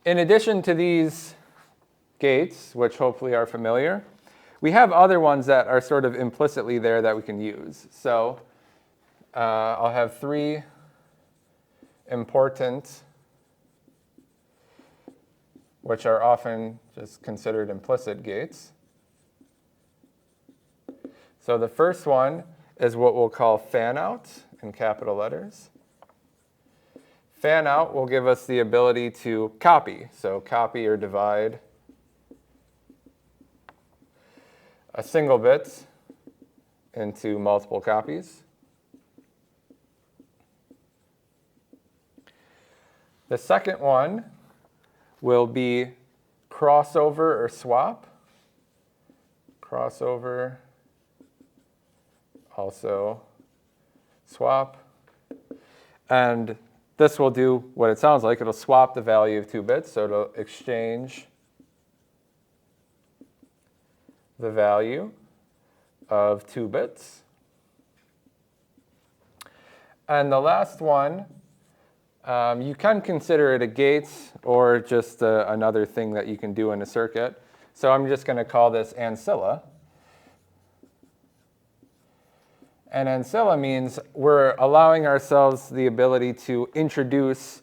In addition to these gates, which hopefully are familiar, we have other ones that are sort of implicitly there that we can use. So I'll have three important, which are often just considered implicit gates. So the first one is what we'll call fan out in capital letters. Fan out will give us the ability to copy, so copy or divide a single bit into multiple copies. The second one will be crossover or swap. Crossover, also swap. And this will do what it sounds like. It'll swap the value of 2 bits, so it'll exchange the value of 2 bits. And the last one, you can consider it a gate or just another thing that you can do in a circuit. So I'm just going to call this ancilla. And ancilla means we're allowing ourselves the ability to introduce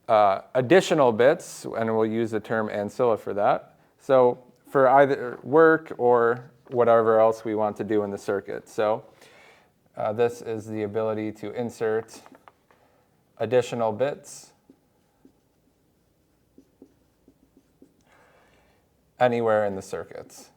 additional bits, and we'll use the term ancilla for that. So for either work or whatever else we want to do in the circuit. So this is the ability to insert additional bits anywhere in the circuits.